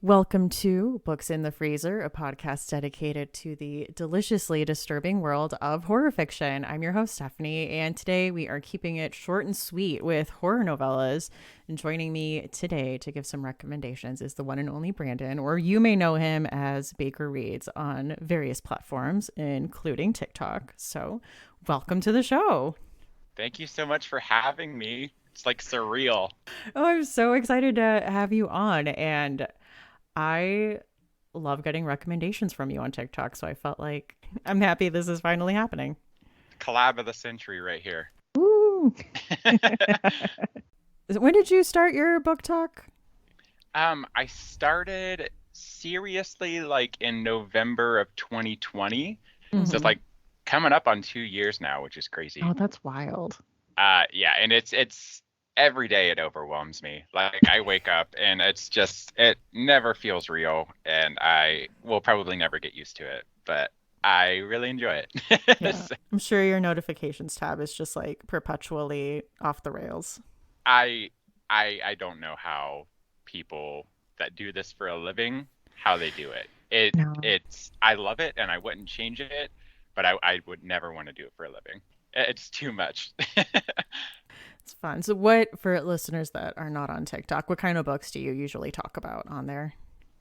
Welcome to Books in the Freezer, a podcast dedicated to the deliciously disturbing world of horror fiction. I'm your host, Stephanie, and today we are keeping it short and sweet with horror novellas. And joining me today to give some recommendations is the one and only Brandon, or you may know him as Baker Reads on various platforms, including TikTok. So, welcome to the show. Thank you so much for having me. It's like surreal. Oh, I'm so excited to have you on. And I love getting recommendations from you on TikTok, so I felt like I'm happy this is finally happening. Collab of the century right here. Woo! When did you start your book talk? I started seriously like in November of 2020. So it's like coming up on 2 years now, which is crazy. Oh, that's wild. Yeah, and it's every day it overwhelms me. Like I wake up and it never feels real, and I will probably never get used to it, but I really enjoy it. Yeah. I'm sure your notifications tab is just like perpetually off the rails. I don't know how people that do this for a living, how they do it. It's I love it and I wouldn't change it, but I would never want to do it for a living. It's too much. It's fun. So what, for listeners that are not on TikTok, what kind of books do you usually talk about on there?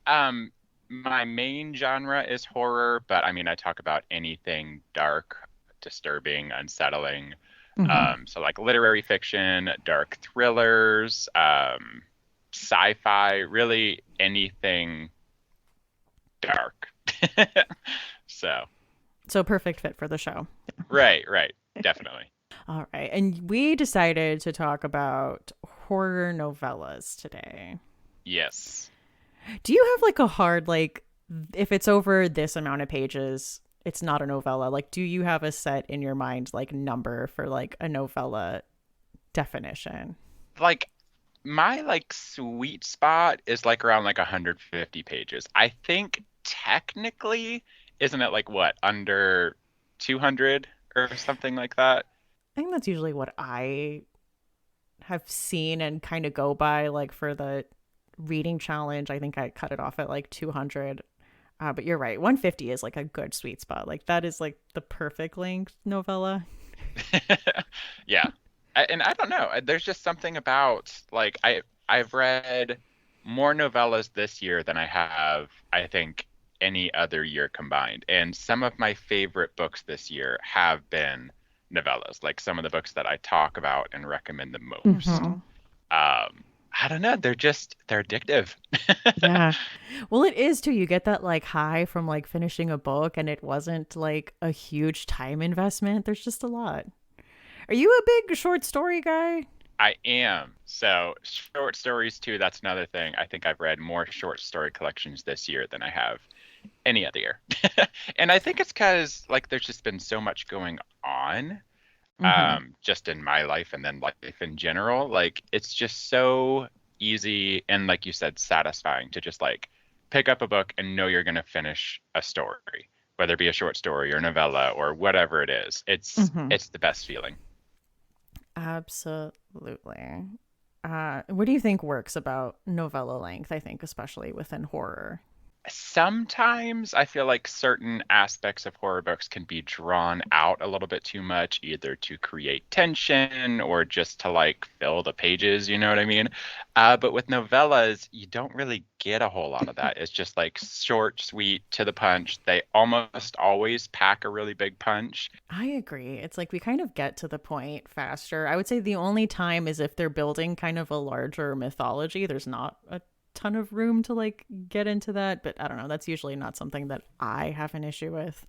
My main genre is horror, but I mean I talk about anything dark, disturbing, unsettling. So like literary fiction, dark thrillers, sci-fi, really anything dark. So perfect fit for the show. Right, definitely. All right. And we decided to talk about horror novellas today. Yes. Do you have like a hard, like, if it's over this amount of pages, it's not a novella? Like, do you have a set in your mind, like, number for like a novella definition? Like my like sweet spot is like around like 150 pages. I think technically, isn't it like what, under 200 or something like that? I think that's usually what I have seen and kind of go by. Like for the reading challenge, I think I cut it off at like 200. But you're right. 150 is like a good sweet spot. Like that is like the perfect length novella. Yeah. And I don't know. There's just something about like I've read more novellas this year than I have, I think, any other year combined. And some of my favorite books this year have been novellas, like some of the books that I talk about and recommend the most. I don't know, they're addictive. Yeah. Well, it is too. You get that like high from like finishing a book and it wasn't like a huge time investment. There's just a lot. Are you a big short story guy? I am. So short stories too, that's another thing. I think I've read more short story collections this year than I have any other year. And I think it's because like there's just been so much going on just in my life and then life in general. Like it's just so easy and like you said, satisfying to just like pick up a book and know you're going to finish a story, whether it be a short story or novella or whatever it is. It's the best feeling. Absolutely. What do you think works about novella length? I think especially within horror. Sometimes I feel like certain aspects of horror books can be drawn out a little bit too much, either to create tension or just to like fill the pages, you know what I mean? But with novellas, you don't really get a whole lot of that. It's just like short, sweet, to the punch. They almost always pack a really big punch. I agree. It's like we kind of get to the point faster. I would say the only time is if they're building kind of a larger mythology. There's not a ton of room to like get into that, but I don't know, that's usually not something that I have an issue with.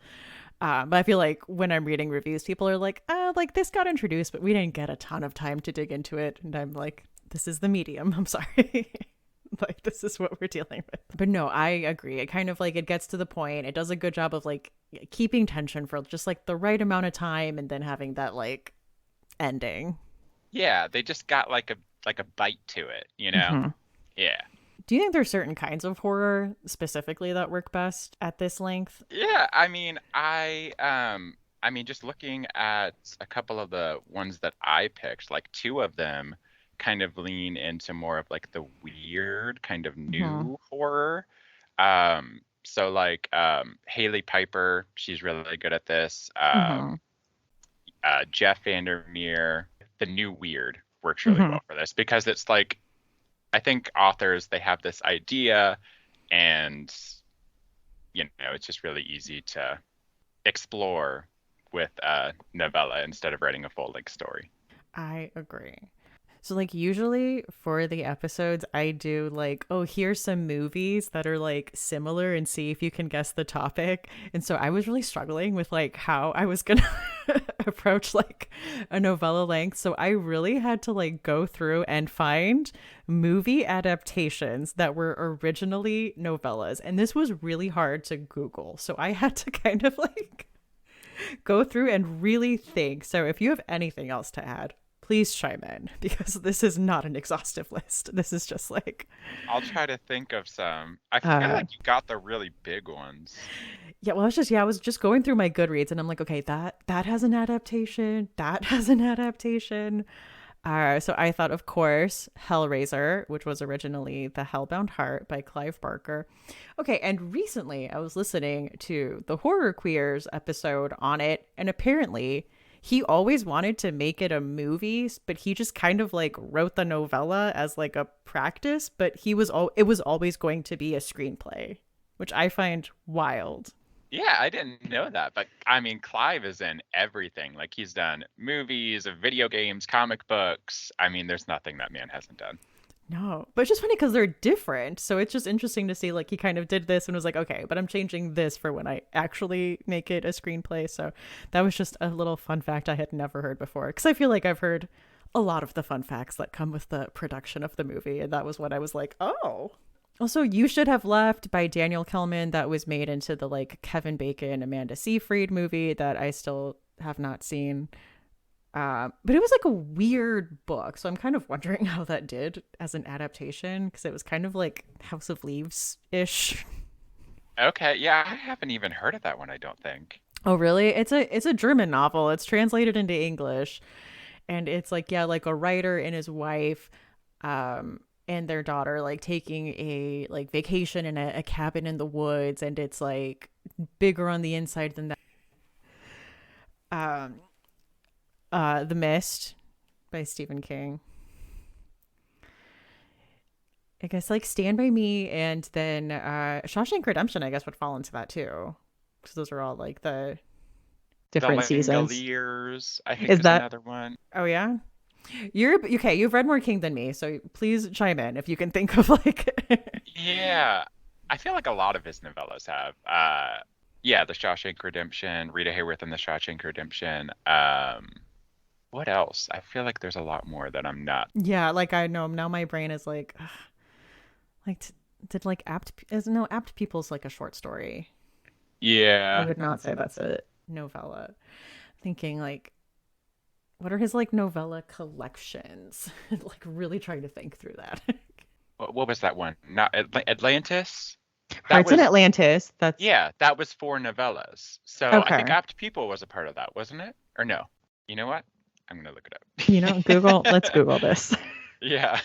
But I feel like when I'm reading reviews, people are like this got introduced but we didn't get a ton of time to dig into it, and I'm like, this is the medium. I'm sorry. Like this is what we're dealing with. But no, I agree. It kind of like it gets to the point. It does a good job of like keeping tension for just like the right amount of time and then having that like ending. Yeah, they just got like a bite to it, you know? Yeah. Do you think there's certain kinds of horror specifically that work best at this length? Yeah, I mean just looking at a couple of the ones that I picked, like two of them kind of lean into more of like the weird kind of Mm-hmm. new horror. So like Haley Piper, she's really good at this. Mm-hmm. Jeff Vandermeer, the new weird works really Mm-hmm. well for this because it's like I think authors they have this idea and it's just really easy to explore with a novella instead of writing a full-length story. I agree. So like usually for the episodes I do like, oh, here's some movies that are like similar and see if you can guess the topic. And so I was really struggling with like how I was gonna approach like a novella length. So I really had to like go through and find movie adaptations that were originally novellas. And this was really hard to Google. So I had to kind of like go through and really think. So if you have anything else to add, please chime in because this is not an exhaustive list. This is just like I'll try to think of some. I feel uh like you got the really big ones. yeah, well, I was just going through my Goodreads and I'm like, okay, that has an adaptation, that has an adaptation. So I thought, of course, Hellraiser, which was originally The Hellbound Heart by Clive Barker. Okay, and recently I was listening to the Horror Queers episode on it, and apparently he always wanted to make it a movie, but he just kind of like wrote the novella as like a practice, but it was always going to be a screenplay, which I find wild. Yeah, I didn't know that, but I mean, Clive is in everything. Like he's done movies, video games, comic books. I mean, there's nothing that man hasn't done. No, but it's just funny because they're different. So it's just interesting to see like he kind of did this and was like, okay, but I'm changing this for when I actually make it a screenplay. So that was just a little fun fact I had never heard before. Because I feel like I've heard a lot of the fun facts that come with the production of the movie. And that was when I was like, oh. Also, You Should Have Left by Daniel Kellman that was made into the like Kevin Bacon, Amanda Seyfried movie that I still have not seen. But it was like a weird book. So I'm kind of wondering how that did as an adaptation because it was kind of like House of Leaves ish. Okay, yeah, I haven't even heard of that one, I don't think. Oh, really? It's a German novel. It's translated into English. And it's like, yeah, like a writer and his wife, and their daughter like taking a like vacation in a cabin in the woods, and it's like bigger on the inside than that. Um, The Mist by Stephen King. I guess like Stand By Me and then Shawshank Redemption I guess would fall into that too. Because those are all like the The different seasons. Langoliers, I think, Is is that another one. oh yeah? You're okay, you've read more King than me, so please chime in if you can think of like Yeah, I feel like a lot of his novellas have. Yeah, The Shawshank Redemption, Rita Hayworth and The Shawshank Redemption. What else? I feel like there's a lot more that I'm not. yeah, like I know now my brain is like ugh, like did like apt people's like a short story. I Yeah. would not say that's a novella. Thinking like what are his like novella collections? Like really trying to think through that. What was that one? Not Atlantis? That Hearts in was, Atlantis. That's yeah, that was four novellas. So I think okay. Apt People was a part of that, wasn't it? Or no? You know what? I'm gonna look You know, it Google. Let's up. Google this. Yeah.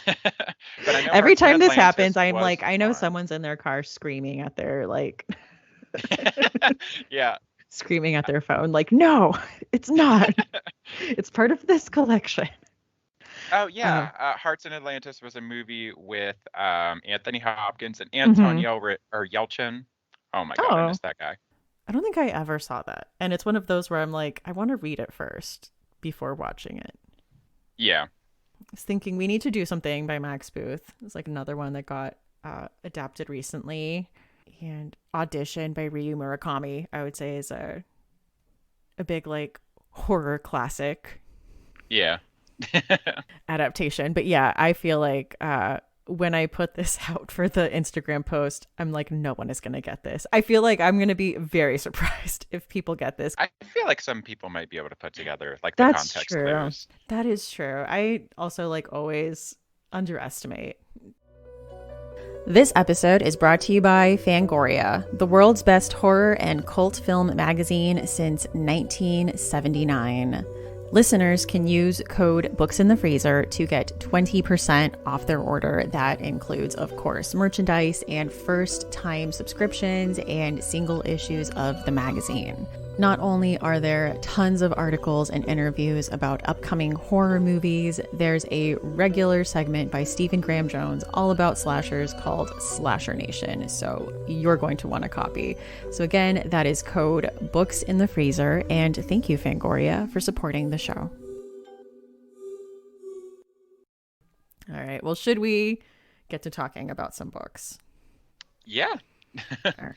But I know Every Hearts in time this happens, Atlantis I'm was like, I know one. someone's in their car screaming at their like Yeah. screaming at their phone. Like, no, it's not. It's part of this collection. Oh Uh, yeah, Hearts in Atlantis was a movie with Anthony Hopkins and Anton mhm. Yelchin. Oh my God, I Oh, missed that guy. I don't think I ever saw that. And it's one of those where I'm like, I want to read it first before watching it. Yeah. I was thinking we need to do something by Max Booth. It's like another one that got adapted recently. And Audition by Ryu Murakami, I would say, is a big like horror classic Yeah. adaptation. But yeah, I feel like when I put this out for the Instagram post, I'm like, no one is going to get this. I feel like I'm going to be very surprised if people get this. I feel like some people might be able to put together like the That's context true. clues. That is true. I also like always underestimate. This episode is brought to you by Fangoria, the world's best horror and cult film magazine since 1979. Listeners can use code Books in the Freezer to get 20% off their order. That includes, of course, merchandise and first-time subscriptions and single issues of the magazine. Not only are there tons of articles and interviews about upcoming horror movies, there's a regular segment by Stephen Graham Jones all about slashers called Slasher Nation, so you're going to want a copy. So again, that is code Books in the Freezer, and thank you, Fangoria, for supporting the show. All right, well, should we get to talking about some books? Yeah. Okay.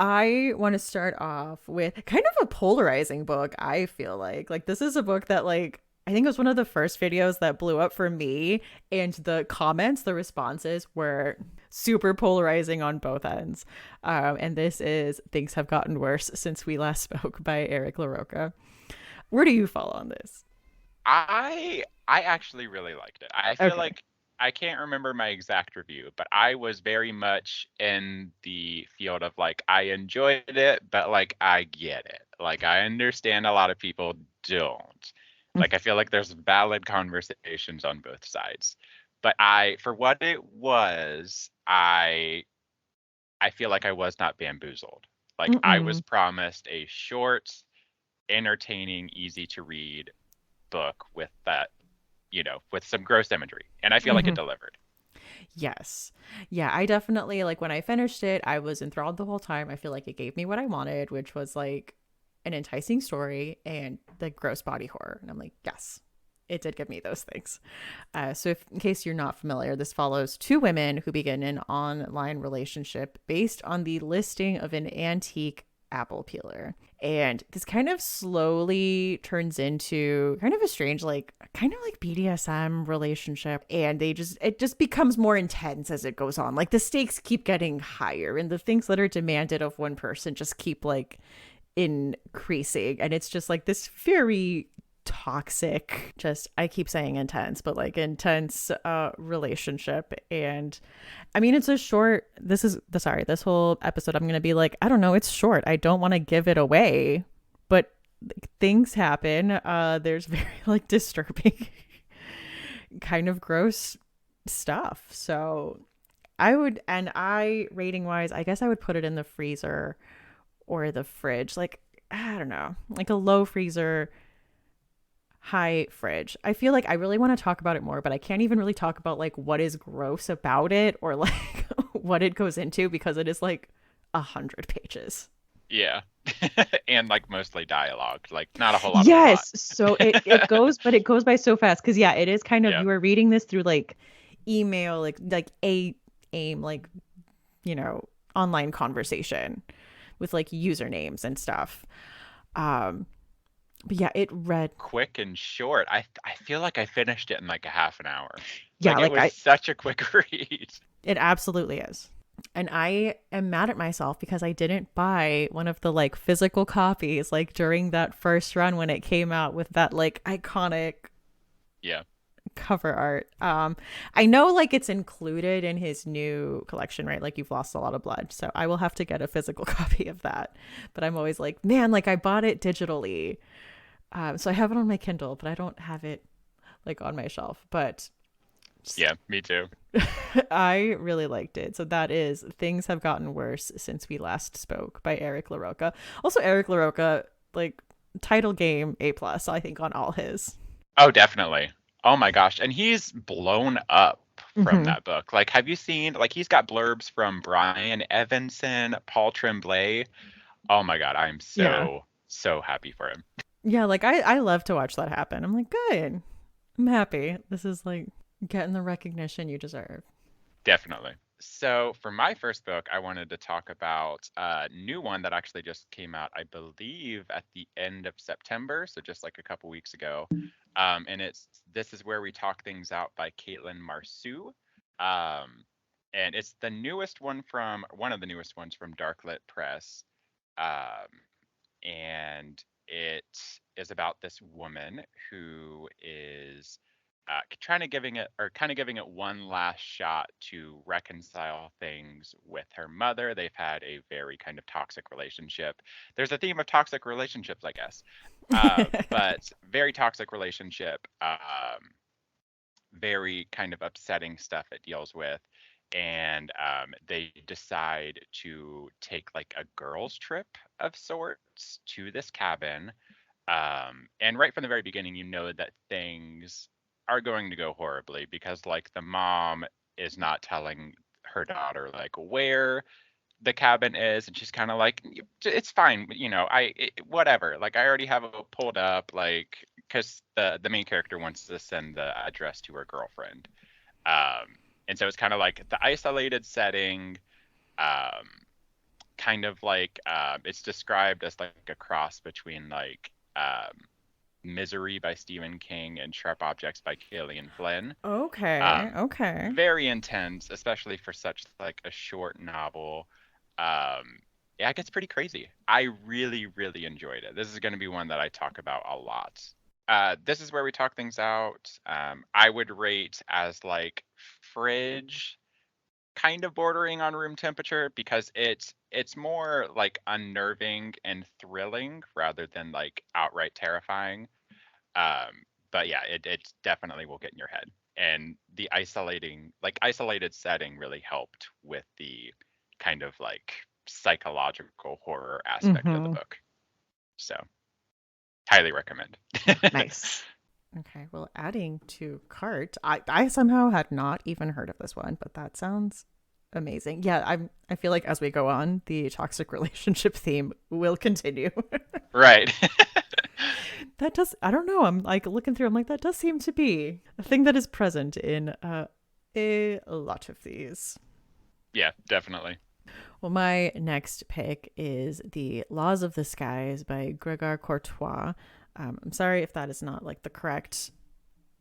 I want to start off with kind of a polarizing book, I feel like. Like, this is a book that, like, I think it was one of the first videos that blew up for me, and the comments, the responses were super polarizing on both ends. And this is Things Have Gotten Worse Since We Last Spoke by Eric LaRocca. Where do you fall on this? I actually really liked it. I feel Okay. like I can't remember my exact review, but I was very much in the field of like I enjoyed it, but like I get it. Like I understand a lot of people don't. Like I feel like there's valid conversations on both sides. But for what it was, I feel like I was not bamboozled. Like I was Mm-mm. promised a short, entertaining, easy to read book with that, with some gross imagery. And I feel like it Mm-hmm. delivered. Yes. Yeah, I definitely like when I finished it, I was enthralled the whole time. I feel like it gave me what I wanted, which was like an enticing story and the gross body horror. And I'm like, yes, it did give me those things. So, if, in case you're not familiar, this follows two women who begin an online relationship based on the listing of an antique apple peeler. And this kind of slowly turns into kind of a strange, like, kind of like BDSM relationship. And it just becomes more intense as it goes on. Like, the stakes keep getting higher, and the things that are demanded of one person just keep, like, increasing. And it's just like this very toxic, just I keep saying intense, but like intense relationship. And I mean, it's a short, this whole episode I'm gonna be like, I don't know, it's short, I don't want to give it away, but like, things happen. There's very like disturbing kind of gross stuff. So I rating wise, I guess I would put it in the freezer or the fridge, like, I don't know, like a low freezer, high fridge. I feel like I really want to talk about it more, but I can't even really talk about like what is gross about it or like what it goes into, because it is like 100 pages. Yeah. And like mostly dialogue, like not a whole lot of plot. Yes. So it goes, but it goes by so fast. Cause yeah, it is kind of, Yeah. you are reading this through like email, like a aim, like, you know, online conversation with like usernames and stuff. Um, but yeah, it read, Quick and short. I feel like I finished it in like a half an hour. yeah, Like it like was such a quick read. it absolutely is. And I am mad at myself because I didn't buy one of the like physical copies like during that first run when it came out with that like iconic Yeah. cover art. I know like it's included in his new collection, right? Like You've Lost a Lot of Blood. So I will have to get a physical copy of that. But I'm always like, man, like I bought it digitally. So I have it on my Kindle, but I don't have it like on my shelf. But Yeah, me too. I really liked it. So that is Things Have Gotten Worse Since We Last Spoke by Eric LaRocca. Also, Eric LaRocca, like title game A plus, I think on all his. Oh, definitely. Oh my gosh. And he's blown up from Mm-hmm. that book. Like, have you seen, like, he's got blurbs from Brian Evanson, Paul Tremblay. Oh my God. I'm Yeah. so happy for him. Yeah, like I love to watch that happen. I'm like, good. I'm happy. This is like getting the recognition you deserve. Definitely. So, for my first book, I wanted to talk about a new one that actually just came out, I believe, at the end of September. So, just like a couple weeks ago. And it's This Is Where We Talk Things Out by Caitlin Marceau. Um, and it's the newest one from one of the newest ones from Darklit Press. Um, and it is about this woman who is kind of giving it one last shot to reconcile things with her mother. They've had a very kind of toxic relationship. There's a theme of toxic relationships, I guess, but very toxic relationship. Very kind of upsetting stuff it deals with. And they decide to take like a girls' trip of sorts to this cabin. And right from the very beginning, you know that things are going to go horribly because like the mom is not telling her daughter like where the cabin is, and she's kind of like it's fine, whatever, like I already have it pulled up, like because the main character wants to send the address to her girlfriend. And so it's kind of like the isolated setting, um kind of like it's described as like a cross between like Misery by Stephen King and Sharp Objects by Gillian Flynn. Okay, um okay. Very intense, especially for such like a short novel. Yeah, it gets pretty crazy. I really, really enjoyed it. This is going to be one that I talk about a lot. This is where we talk things out. I would rate as like fridge, kind of bordering on room temperature, because it's more like unnerving and thrilling rather than like outright terrifying. But yeah, it definitely will get in your head. And the isolated setting really helped with the kind of like psychological horror aspect of the Mm-hmm. book. So highly recommend. Nice. Okay, well, adding to cart, I somehow had not even heard of this one, but that sounds amazing. Yeah, I feel like as we go on, the toxic relationship theme will continue. Right. That does, I don't know. I'm like looking through, I'm like, that does seem to be a thing that is present in a lot of these. Yeah, definitely. Well, my next pick is The Laws of the Skies by Gregor Courtois. I'm sorry if that is not like the correct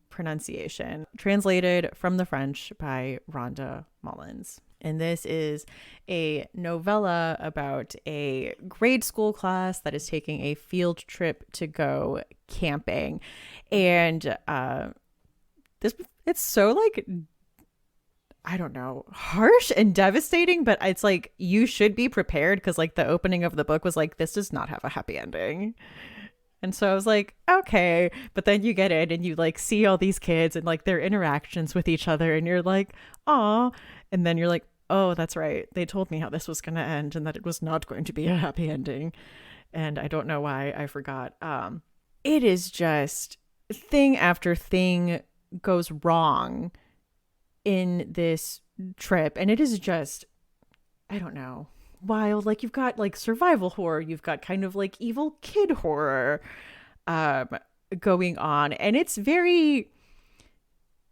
pronunciation. Translated from the French by Rhonda Mullins. And this is a novella about a grade school class that is taking a field trip to go camping. And this it's so like I don't know, harsh and devastating, but it's like you should be prepared because like the opening of the book was like this does not have a happy ending. And so I was like, okay. But then you get in and you like see all these kids and like their interactions with each other and you're like, aw. And then you're like, oh, that's right. They told me how this was going to end and that it was not going to be a happy ending. And I don't know why I forgot. It is just thing after thing goes wrong in this trip. And it is just, I don't know, wild. Like you've got like survival horror, you've got kind of like evil kid horror um going on, and it's very,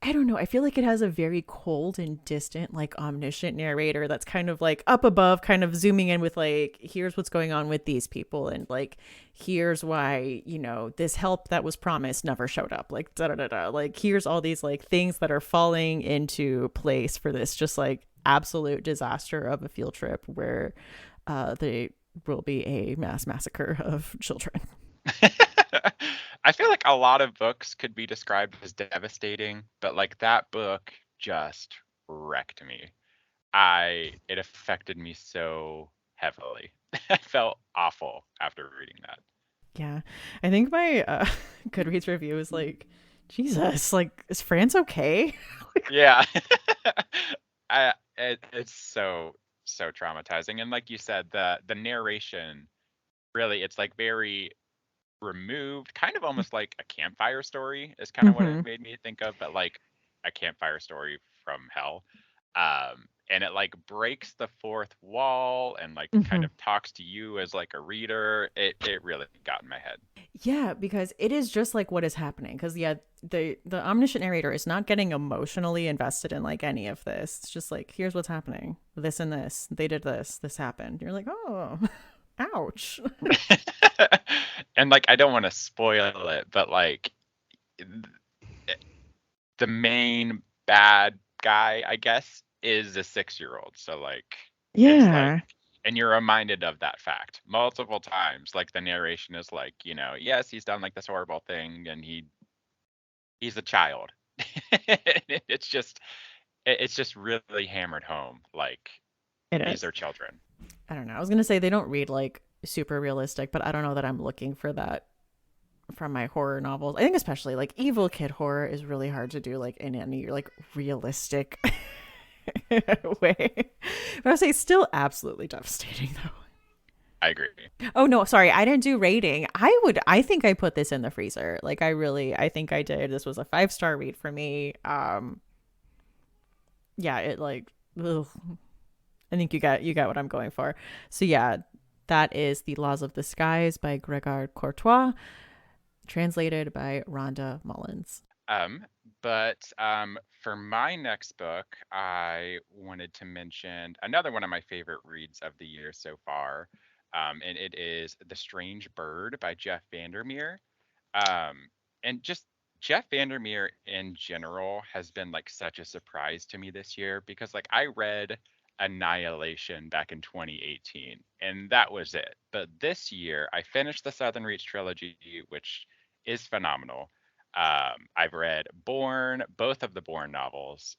I don't know, I feel like it has a very cold and distant like omniscient narrator that's kind of like up above, kind of zooming in with like here's what's going on with these people and like here's why, this help that was promised never showed up, like da da da da, like here's all these like things that are falling into place for this just like absolute disaster of a field trip where there will be a mass massacre of children. I feel like a lot of books could be described as devastating, but like that book just wrecked me. It affected me so heavily. I felt awful after reading that. Yeah, I think my Goodreads review is like, Jesus, like, is France okay? Yeah. It's so traumatizing, and like you said, the narration really, it's like very removed, kind of almost like a campfire story is kind of what Mm-hmm. it made me think of, but like a campfire story from hell. And it like breaks the fourth wall and like Mm-hmm. kind of talks to you as like a reader. It really got in my head. Yeah, because it is just like what is happening. Because yeah, the omniscient narrator is not getting emotionally invested in like any of this. It's just like here's what's happening. This and this. They did this. This happened. You're like, oh, ouch. And like I don't want to spoil it, but like the main bad guy, I guess, is a 6-year-old. So like it's like, Yeah. and you're reminded of that fact multiple times. Like the narration is like, yes, he's done like this horrible thing and he's a child. It's just really hammered home. Like It these is. are children. I don't know. I was gonna say they don't read like super realistic, but I don't know that I'm looking for that from my horror novels. I think especially like evil kid horror is really hard to do like in any like realistic way. But I would say still absolutely devastating though. I agree. Oh no, sorry, I didn't do rating. I think I put this in the freezer. Like I think I did. This was a 5-star read for me. Yeah, it like ugh. I think you got what I'm going for. So yeah, that is The Laws of the Skies by Gregor Courtois, translated by Rhonda Mullins. Um, but for my next book, I wanted to mention another one of my favorite reads of the year so far, and it is The Strange Bird by Jeff Vandermeer. And just Jeff Vandermeer in general has been like such a surprise to me this year because like I read Annihilation back in 2018 and that was it. But this year I finished the Southern Reach trilogy, which is phenomenal. I've read Born, both of the Born novels,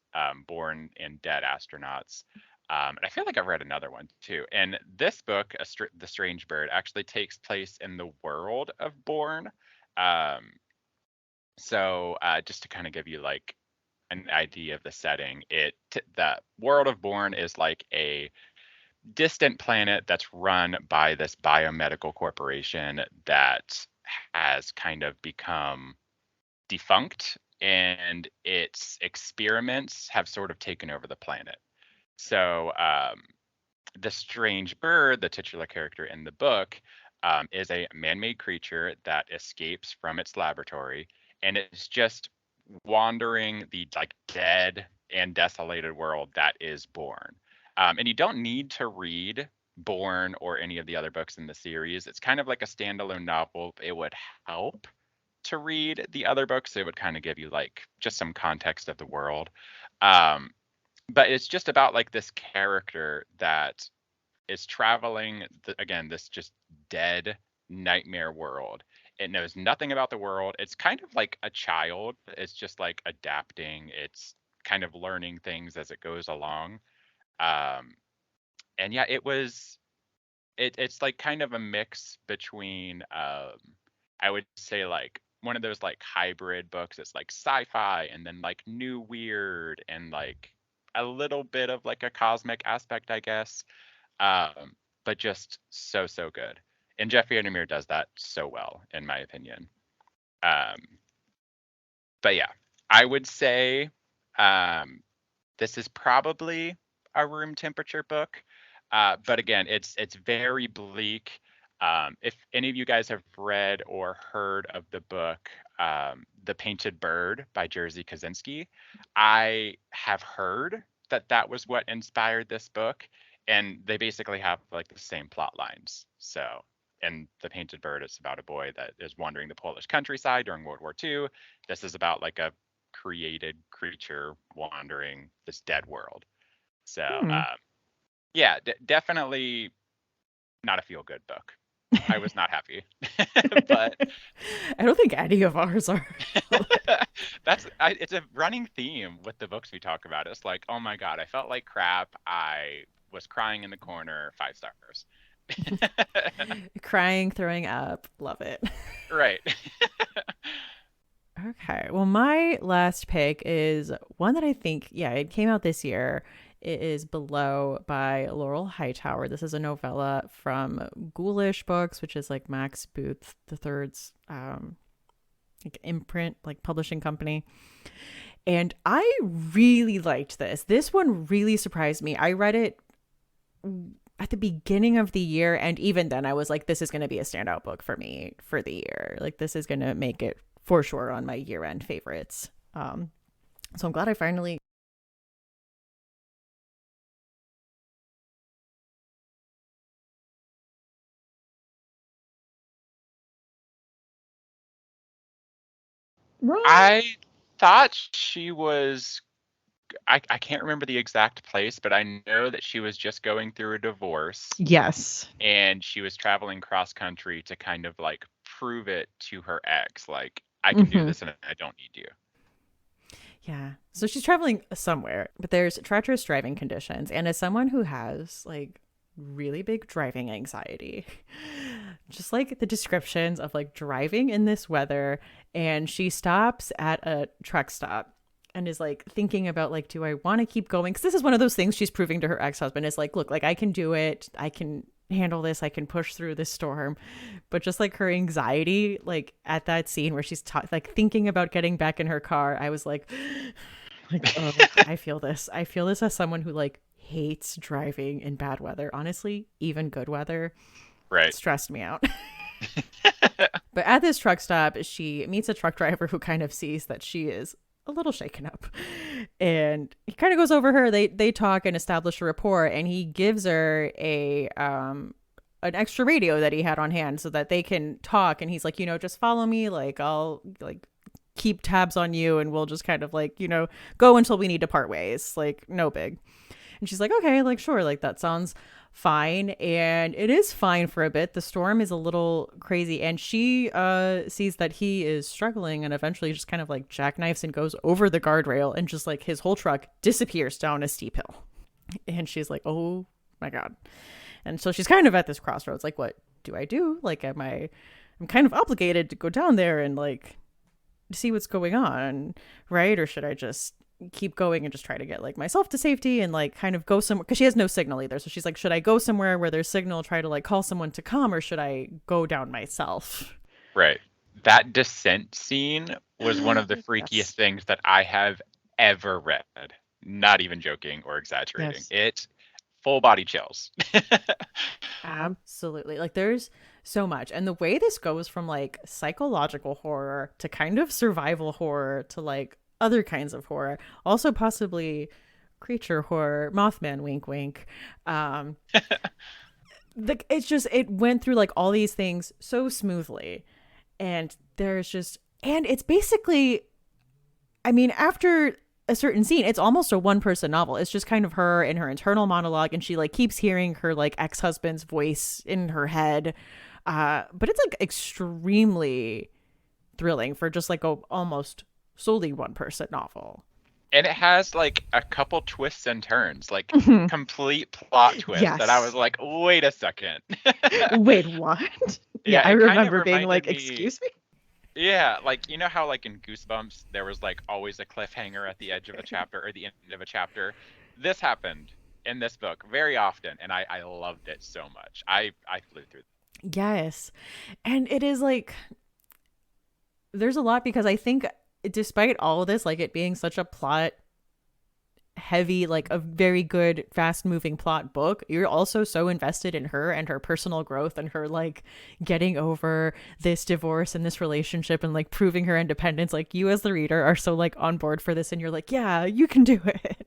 Born and Dead Astronauts. And I feel like I've read another one too. And this book, The Strange Bird, actually takes place in the world of Born. Um, so just to kind of give you like an idea of the setting, the world of Bourne is like a distant planet that's run by this biomedical corporation that has kind of become defunct, and its experiments have sort of taken over the planet. So the strange bird, the titular character in the book, is a man-made creature that escapes from its laboratory, and it's just wandering the like dead and desolated world that is Born. And you don't need to read Born or any of the other books in the series. It's kind of like a standalone novel. It would help to read the other books. It would kind of give you like just some context of the world. Um, but it's just about like this character that is traveling again this just dead nightmare world. It knows nothing about the world. It's kind of like a child. It's just like adapting. It's kind of learning things as it goes along. um and yeah, it's like kind of a mix between I would say like one of those like hybrid books. It's like sci-fi and then like new weird and like a little bit of like a cosmic aspect, I guess. um, but just so good. And Jeff Vandermeer does that so well, in my opinion. Um, but yeah, I would say um, this is probably a room temperature book. But again, it's very bleak. If any of you guys have read or heard of the book The Painted Bird by Jerzy Kaczynski, I have heard that that was what inspired this book, and they basically have like the same plot lines. So, in The Painted Bird, it's about a boy that is wandering the Polish countryside during World War II. This is about like a created creature wandering this dead world. So, Hmm. yeah, definitely not a feel good book. I was not happy, but I don't think any of ours are. it's a running theme with the books we talk about. It's like, oh my god, I felt like crap. I was crying in the corner. 5 stars. Crying, throwing up, love it. Right. Okay. Well, my last pick is one that I think, yeah, it came out this year. It is Below by Laurel Hightower. This is a novella from Ghoulish Books, which is like Max Booth the Third's like imprint, like publishing company. And I really liked this. This one really surprised me. I read it at the beginning of the year, and even then I was like, this is going to be a standout book for me for the year. Like this is going to make it for sure on my year-end favorites. So I'm glad I finally. Wrong. I thought she was. I can't remember the exact place, but I know that she was just going through a divorce Yes. and she was traveling cross country to kind of like prove it to her ex, like I can do Hmm. this and I don't need you. Yeah. So she's traveling somewhere, but there's treacherous driving conditions. And as someone who has like really big driving anxiety, just like the descriptions of like driving in this weather, and she stops at a truck stop and is like thinking about like, do I want to keep going? Because this is one of those things she's proving to her ex-husband is like, look, like I can do it. I can handle this. I can push through this storm. But just like her anxiety, like at that scene where she's like thinking about getting back in her car, I was like, oh, I feel this. I feel this as someone who like hates driving in bad weather. Honestly, even good weather, Right. stressed me out. But at this truck stop, she meets a truck driver who kind of sees that she is a little shaken up, and he kind of goes over her. They talk and establish a rapport, and he gives her a an extra radio that he had on hand so that they can talk. And he's like, just follow me. Like I'll like keep tabs on you, and we'll just kind of like go until we need to part ways. Like no big. And she's like, okay, like sure, like that sounds fine. And it is fine for a bit. The storm is a little crazy, and she sees that he is struggling, and eventually just kind of like jackknifes and goes over the guardrail, and just like his whole truck disappears down a steep hill. And she's like, oh my God. And so she's kind of at this crossroads, like, what do I do? Like, I'm kind of obligated to go down there and like see what's going on, right? Or should I just keep going and just try to get like myself to safety and like kind of go somewhere, because she has no signal either. So she's like, should I go somewhere where there's signal, try to like call someone to come, or should I go down myself? Right. That descent scene was one of the freakiest Yes. things that I have ever read. Not even joking or exaggerating. Yes. It full body chills. Absolutely. Like there's so much. And the way this goes from like psychological horror to kind of survival horror to like other kinds of horror, also possibly creature horror, Mothman, wink, wink. Um, it went through like all these things so smoothly. And and it's basically, I mean, after a certain scene, it's almost a one person novel. It's just kind of her and her internal monologue, and she like keeps hearing her like ex-husband's voice in her head. But it's like extremely thrilling for just like a almost solely one person novel. And it has like a couple twists and turns, like complete plot twists that I was Yes. like, wait a second. Wait, what? Yeah, Yeah, I it kind of remember being like, reminded me. excuse me? Yeah, like you know how like in Goosebumps there was like always a cliffhanger at the edge of a chapter or the end of a chapter. This happened in this book very often, and I loved it so much. I flew through. Yes. And it is like, there's a lot, because I think despite all of this, like it being such a plot heavy, like a very good, fast moving plot book, you're also so invested in her and her personal growth and her like getting over this divorce and this relationship and like proving her independence. Like you as the reader are so like on board for this, and you're like, yeah, you can do it.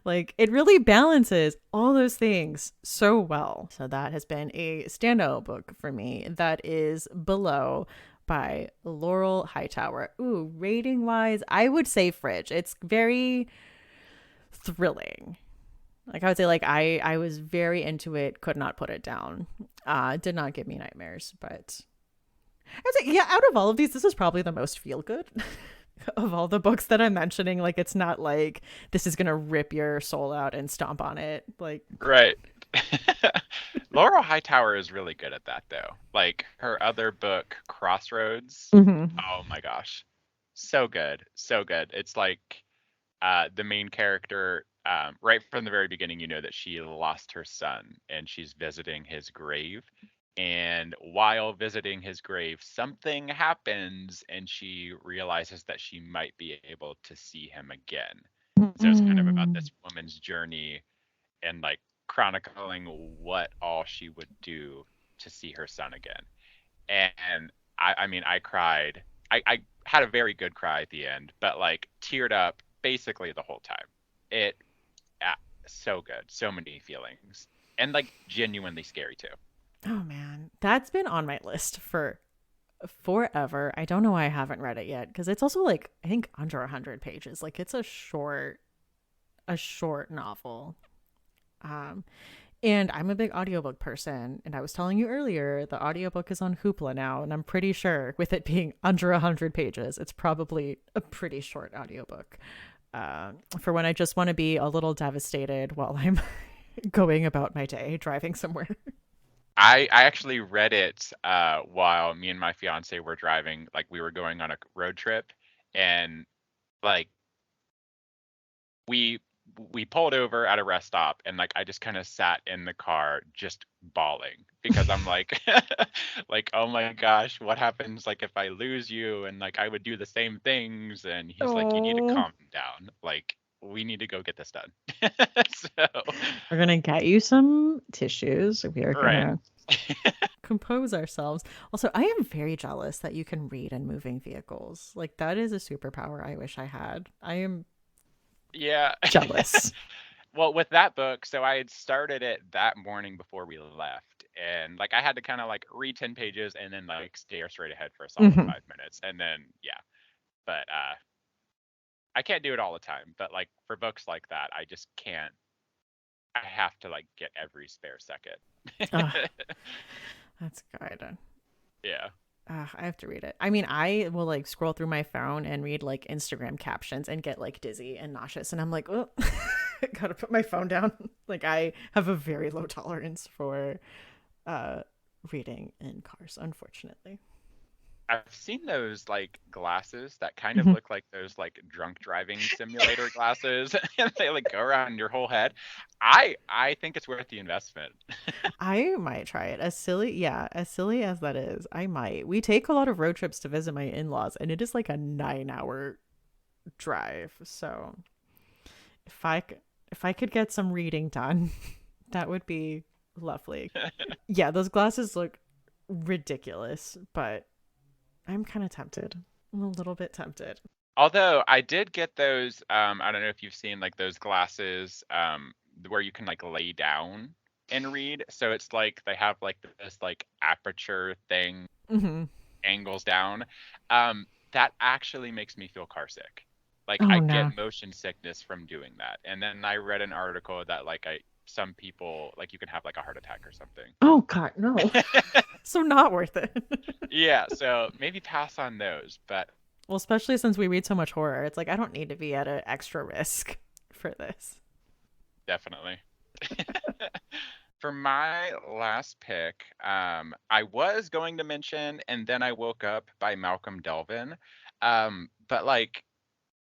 Like it really balances all those things so well. So that has been a standout book for me. That is Below by Laurel Hightower. Ooh, rating wise, I would say fridge. It's very thrilling. Like I would say, like I was very into it, could not put it down. Did not give me nightmares, but I'd say, yeah, out of all of these, this is probably the most feel good of all the books that I'm mentioning. Like it's not like this is gonna rip your soul out and stomp on it. Like Right. Laurel Hightower is really good at that though. Like her other book, Crossroads. mhm. Oh my gosh. So good. So good. It's like the main character, right from the very beginning, you know that she lost her son and she's visiting his grave. And while visiting his grave, something happens and she realizes that she might be able to see him again. So it's kind of about Mm. this woman's journey and like chronicling what all she would do to see her son again. And I mean, I cried. I had a very good cry at the end, but like teared up basically the whole time. It so good, so many feelings, and like genuinely scary too. Oh man, that's been on my list for forever. I don't know why I haven't read it yet, because it's also like I think under 100 pages. Like it's a short novel. Um, And I'm a big audiobook person. And I was telling you earlier, the audiobook is on Hoopla now. And I'm pretty sure with it being under 100 pages, it's probably a pretty short audiobook. For when I just want to be a little devastated while I'm going about my day, driving somewhere. I actually read it while me and my fiance were driving, like we were going on a road trip, and like we we pulled over at a rest stop, and like I just kind of sat in the car just bawling because I'm like like, oh my gosh, what happens like if I lose you? And like I would do the same things, and he's like, you need to Oh, calm down, like we need to go get this done. So we're going to get you some tissues. We are going right. to compose ourselves. Also, I am very jealous that you can read in moving vehicles. Like, that is a superpower I wish I had. I am Yeah. jealous. Well, with that book, so I had started it that morning before we left, and like I had to kind of like read 10 pages and then like stare straight ahead for a solid Mm-hmm. 5 minutes, and then yeah. But I can't do it all the time. But like for books like that, I just can't. I have to like get every spare second. That's good. Yeah. I have to read it. I mean, I will like scroll through my phone and read like Instagram captions and get like dizzy and nauseous. And I'm like, oh, gotta put my phone down. Like, I have a very low tolerance for uh, reading in cars, unfortunately. I've seen those like glasses that kind of Mhm. look like those like drunk driving simulator glasses, and they like go around your whole head. I think it's worth the investment. I might try it. As silly as that is, I might. We take a lot of road trips to visit my in laws, and it is like a 9 hour drive. So if I if I could get some reading done, that would be lovely. Yeah, those glasses look ridiculous, but I'm kind of tempted. I'm a little bit tempted. Although I did get those, I don't know if you've seen like those glasses, where you can like lay down and read. So it's like they have like this like aperture thing Hmm. angles down. That actually makes me feel car sick. Like I Oh get no. motion sickness from doing that. And then I read an article that like some people like you can have like a heart attack or something. Oh god, no. So not worth it. Yeah, so maybe pass on those, but Well, especially since we read so much horror, it's like I don't need to be at an extra risk for this. definitely. For my last pick, I was going to mention And Then I Woke Up by Malcolm Delvin. But like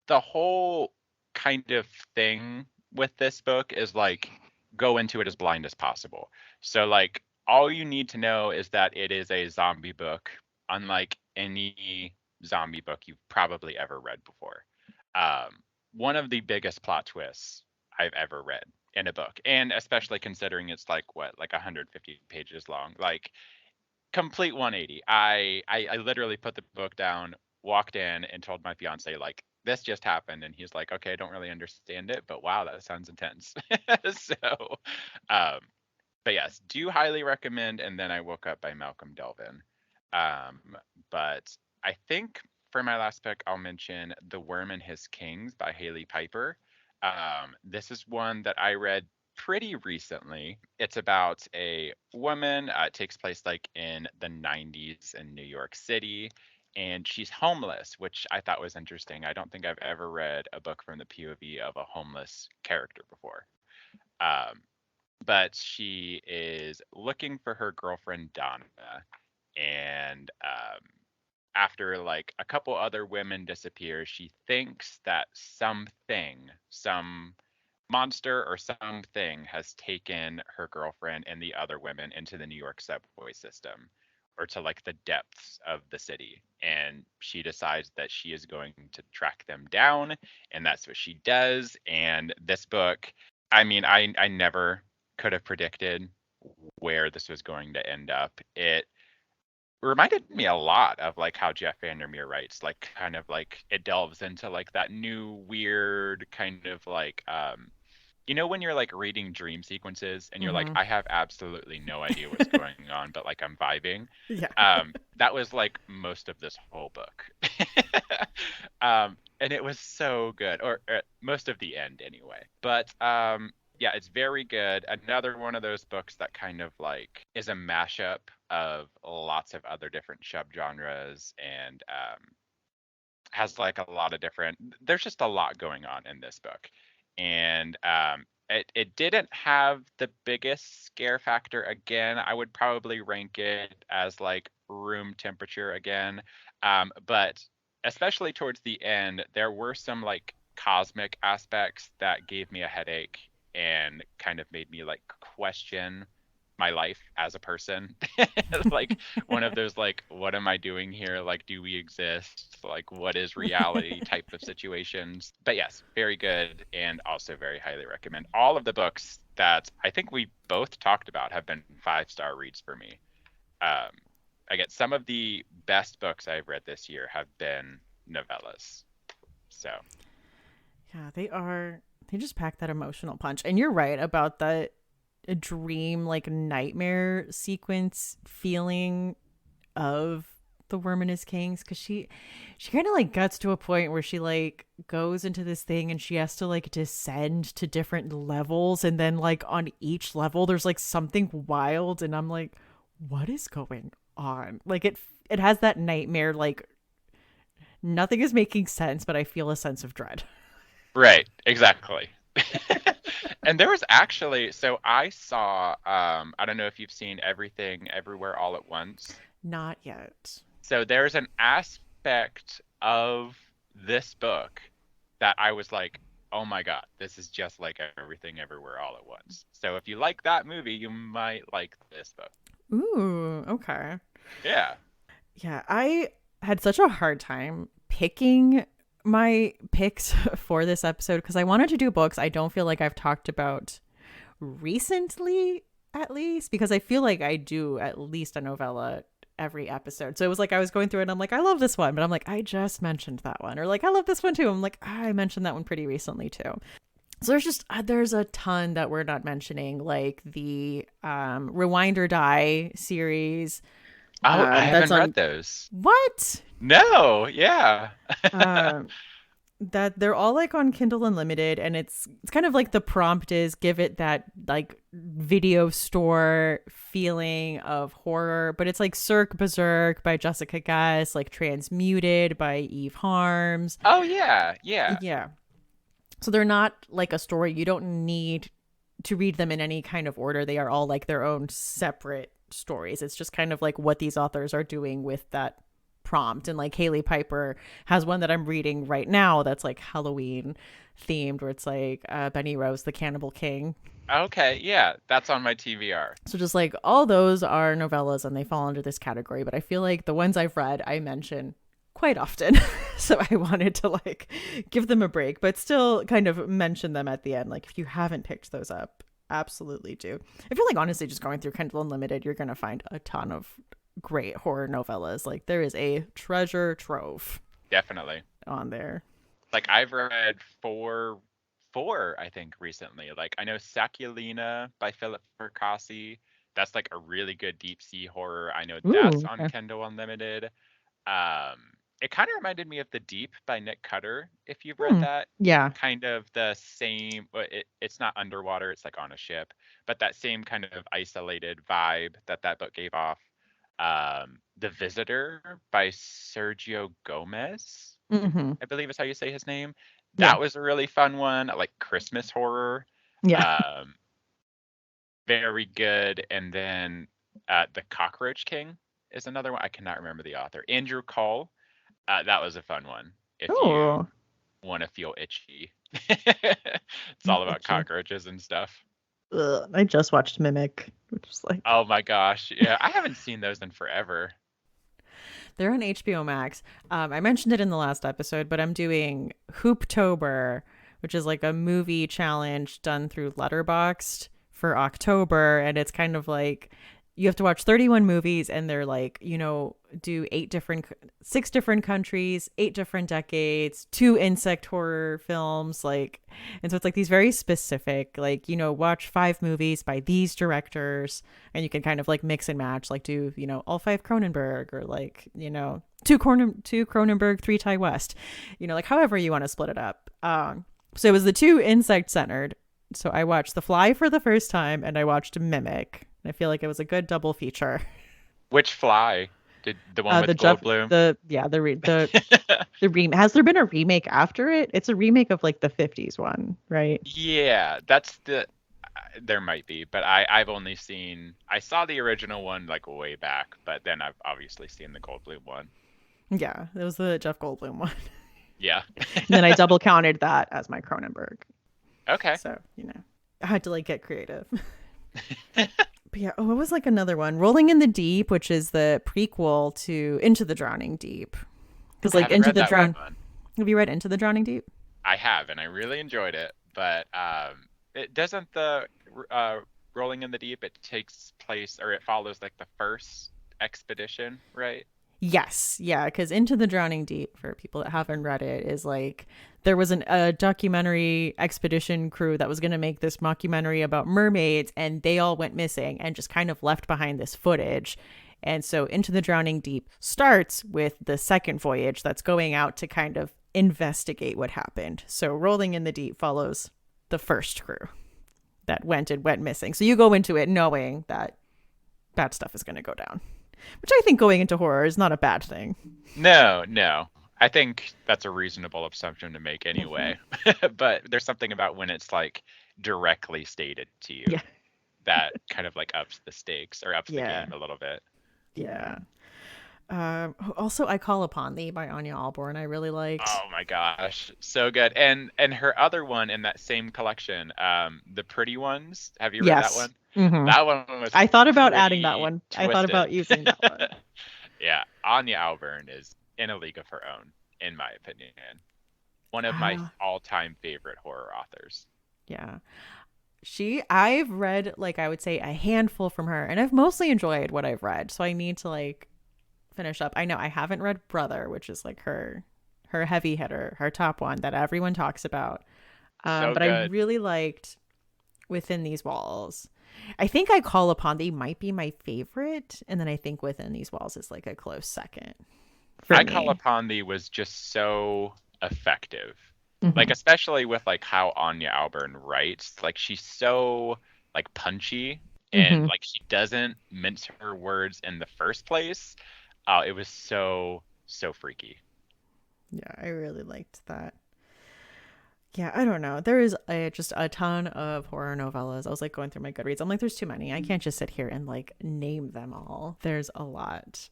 the whole kind of thing with this book is like go into it as blind as possible. So like all you need to know is that it is a zombie book, unlike any zombie book you've probably ever read before. One of the biggest plot twists I've ever read in a book, and especially considering it's like what, like 150 pages long, like complete 180. I literally put the book down, walked in, and told my fiance like this just happened, and he's like, okay, I don't really understand it, but wow, that sounds intense. So, um, but yes, do highly recommend. And Then I Woke Up by Malcolm Delvin. Um, but I think for my last pick, I'll mention The Worm and His Kings by Haley Piper. This is one that I read pretty recently. It's about a woman. It takes place like in the 90s in New York City, and she's homeless, which I thought was interesting. I don't think I've ever read a book from the POV of a homeless character before. Um, but she is looking for her girlfriend Donna, and after like a couple other women disappear, she thinks that some monster or something has taken her girlfriend and the other women into the New York subway system, or to like the depths of the city. And she decides that she is going to track them down, and that's what she does. And this book, I mean, I never could have predicted where this was going to end up. It reminded me a lot of like how Jeff Vandermeer writes, like kind of like it delves into like that new weird kind of like when you're like reading dream sequences and you're like, Mm-hmm. I have absolutely no idea what's going on, but like I'm vibing. Yeah. That was like most of this whole book. And it was so good, or most of the end anyway. But Yeah, it's very good. Another one of those books that kind of like is a mashup of lots of other different subgenres and has like a lot of different. There's just a lot going on in this book, and it didn't have the biggest scare factor. Again, I would probably rank it as like room temperature again, but especially towards the end, there were some like cosmic aspects that gave me a headache and kind of made me like question my life as a person. Like one of those like what am I doing here? Like do we exist? Like what is reality type of situations. But yes, very good and also very highly recommend. All of the books that I think we both talked about have been 5-star reads for me. Um I get some of the best books I've read this year have been novellas. So Yeah, they are. They just pack that emotional punch. And you're right about the dream, like nightmare sequence feeling of the Worm and His Kings, because she kind of like gets to a point where she like goes into this thing and she has to like descend to different levels, and then like on each level there's like something wild, and I'm like, what is going on? Like it has that nightmare, like nothing is making sense, but I feel a sense of dread. right, exactly. And there was actually, so I saw, I don't know if you've seen Everything Everywhere All at Once. Not yet. So there's an aspect of this book that I was like, oh my God, this is just like Everything Everywhere All at Once. So if you like that movie, you might like this book. Ooh, okay. Yeah. Yeah, I had such a hard time picking my picks for this episode because I wanted to do books I don't feel like I've talked about recently, at least, because I feel like I do at least a novella every episode. So it was like I was going through it and I'm like, I love this one, but I'm like, I just mentioned that one. Or like, I love this one too. I'm like, I mentioned that one pretty recently too. So there's a ton that we're not mentioning, like the Rewind or Die series. Oh, I That's haven't on read those. what? No, yeah. Um, that they're all like on Kindle Unlimited, and it's kind of like the prompt is give it that like video store feeling of horror, but it's like Cirque Berserk by Jessica Guest, like Transmuted by Eve Harms. Oh, yeah, yeah. Yeah. So they're not like a story. You don't need to read them in any kind of order. They are all like their own separate stories. It's just kind of like what these authors are doing with that prompt. And like Haley Piper has one that I'm reading right now that's like Halloween themed, where it's like Benny Rose, the Cannibal King. Okay, yeah, that's on my TVR. So just like all those are novellas and they fall under this category. But I feel like the ones I've read, I mention quite often. So I wanted to like give them a break, but still kind of mention them at the end. Like if you haven't picked those up, absolutely do. I feel like honestly, just going through Kindle Unlimited, you're going to find a ton of great horror novellas. Like there is a treasure trove Definitely. on there. Like I've read four I think recently. Like I know Sakulina by Philip Fercasi. That's like a really good deep sea horror. I know that's Ooh, on okay. Kindle Unlimited. Um it kind of reminded me of The Deep by Nick Cutter, if you've read Hmm. that. Yeah. Kind of the same, it's not underwater, it's like on a ship, but that same kind of isolated vibe that book gave off. The Visitor by Sergio Gomez, Hmm. I believe is how you say his name. Yeah. That was a really fun one, like Christmas horror. Yeah. Um, very good. And then The Cockroach King is another one. I cannot remember the author. Andrew Cole. That was a fun one. If you Oh, want to feel itchy, it's all about itchy. cockroaches and stuff. Ugh, I just watched Mimic, which is like Oh my gosh. Yeah, I haven't seen those in forever. they're on HBO Max. I mentioned it in the last episode, but I'm doing Hooptober, which is like a movie challenge done through Letterboxd for October, and it's kind of like you have to watch 31 movies, and they're like, do six different countries, eight different decades, two insect horror films, like, and so it's like these very specific, like, watch 5 movies by these directors, and you can kind of like mix and match, like do, all 5 Cronenberg, or like, two Cronenberg, 3 Ty West, like however you want to split it up. So it was the two insect centered So I watched The Fly for the first time and I watched Mimic. I feel like it was a good double feature. Which fly? Did the one The with Jeff, Goldblum? the yeah, the remake. Has there been a remake after it? It's a remake of like the '50s one, right? Yeah, that's the there might be, but I've only seen I saw the original one like way back, but then I've obviously seen the Goldblum one. Yeah, it was the Jeff Goldblum one. Yeah. And then I double counted that as my Cronenberg. Okay. So, I had to like get creative. But yeah, what was like another one? Rolling in the Deep, which is the prequel to Into the Drowning Deep. Because I like haven't read that one. Have you read Into the Drowning Deep? I have, and I really enjoyed it, but it doesn't the uh Rolling in the Deep, it takes place or it follows like the first expedition, right? Yes, yeah, because Into the Drowning Deep, for people that haven't read it, is like there was a documentary expedition crew that was going to make this mockumentary about mermaids, and they all went missing and just kind of left behind this footage. And so Into the Drowning Deep starts with the second voyage that's going out to kind of investigate what happened. So Rolling in the Deep follows the first crew that went missing. So you go into it knowing that bad stuff is going to go down, which I think going into horror is not a bad thing. No, no. I think that's a reasonable assumption to make anyway. But there's something about when it's like directly stated to you Yeah. that kind of like ups the stakes or ups the Yeah. game a little bit. Yeah. Also, I Call Upon Thee by Anya Alverne. I really liked. Oh my gosh, so good. And her other one in that same collection, The Pretty Ones. Have you read that Yes. one? Mm-hmm. That one was I thought about adding that pretty one. I thought twisted. about using that one. Yeah, Anya Alverne is in a league of her own, in my opinion. One of my Uh, all-time favorite horror authors. yeah. I've read, like, I would say a handful from her, and I've mostly enjoyed what I've read. So I need to, like, finish up. I know I haven't read Brother, which is, like, her heavy hitter, her top one that everyone talks about. So But I good. really liked Within These Walls. I think I Call Upon Thee might be my favorite, and then I think Within These Walls is like a close second for I Call me. Upon Thee was just so effective. Like Hmm. especially with like how Anya Alverne writes, like she's so like punchy and Hmm. like she doesn't mince her words in the first place. It was so freaky. Yeah, I really liked that. Yeah, I don't know. There is just a ton of horror novellas. I was like going through my Goodreads. I'm like, there's too many. I can't just sit here and like name them all. There's a lot.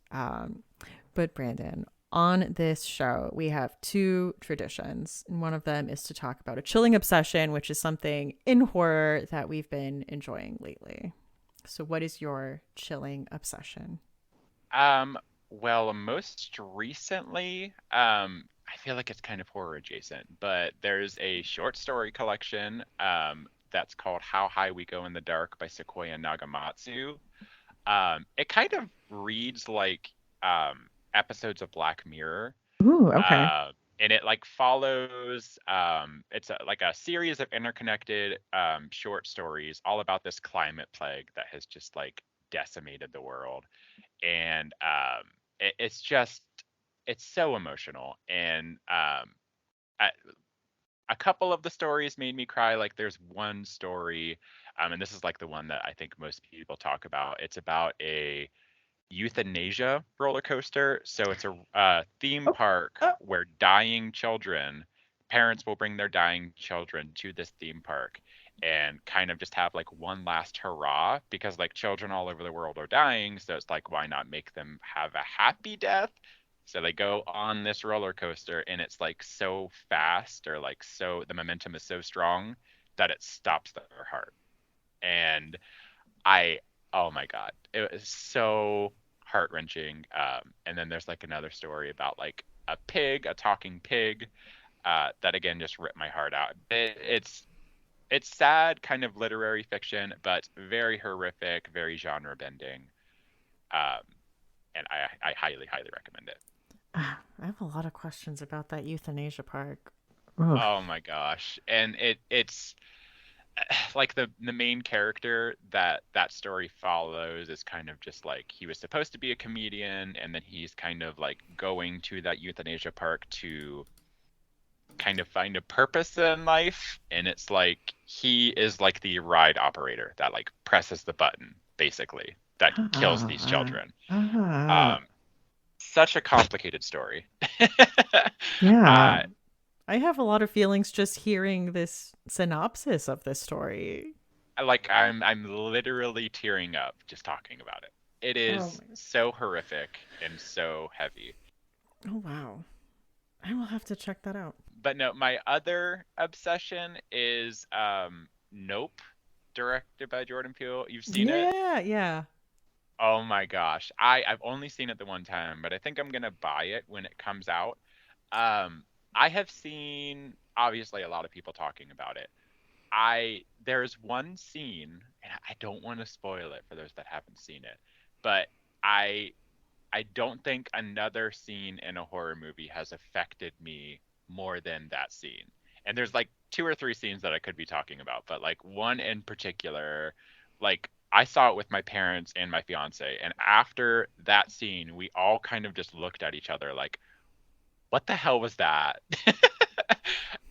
But Brandon, on this show, we have two traditions. And one of them is to talk about a chilling obsession, which is something in horror that we've been enjoying lately. So, what is your chilling obsession? Um, well, most recently, I feel like it's kind of horror adjacent, but there's a short story collection that's called How High We Go in the Dark by Sequoia Nagamatsu. It kind of reads like episodes of Black Mirror. Ooh, okay. And it like follows it's like a series of interconnected short stories all about this climate plague that has just like decimated the world. And it's just it's so emotional. And a, a couple of the stories made me cry. Like there's one story, and this is like the one that I think most people talk about. It's about a euthanasia roller coaster. So it's a theme Oh, park oh. where dying children, parents will bring their dying children to this theme park and kind of just have like one last hurrah because like children all over the world are dying. So it's like, why not make them have a happy death? So they go on this roller coaster and it's like so fast or like so the momentum is so strong that it stops their heart. And I, oh my God, it was so heart wrenching. And then there's like another story about like a pig, a talking pig, that again just ripped my heart out. It's sad, kind of literary fiction, but very horrific, very genre bending. Um, and I highly recommend it. I have a lot of questions about that euthanasia park. Ugh. Oh my gosh. And it's like the main character that story follows is kind of just like he was supposed to be a comedian and then he's kind of like going to that euthanasia park to kind of find a purpose in life, and it's like he is like the ride operator that like presses the button basically that kills these children. Such a complicated story. Yeah. I have a lot of feelings just hearing this synopsis of this story. Like I'm literally tearing up just talking about it. It is so horrific and so heavy. Oh wow. I will have to check that out. But no, my other obsession is Nope, directed by Jordan Peele. You've seen it? Yeah. Oh my gosh. I've only seen it the one time, but I think I'm gonna buy it when it comes out. I have seen obviously a lot of people talking about it. There's one scene, and I don't want to spoil it for those that haven't seen it, but I don't think another scene in a horror movie has affected me more than that scene. And there's like 2 or 3 scenes that I could be talking about, but like one in particular, like I saw it with my parents and my fiance, and after that scene, we all kind of just looked at each other like, what the hell was that?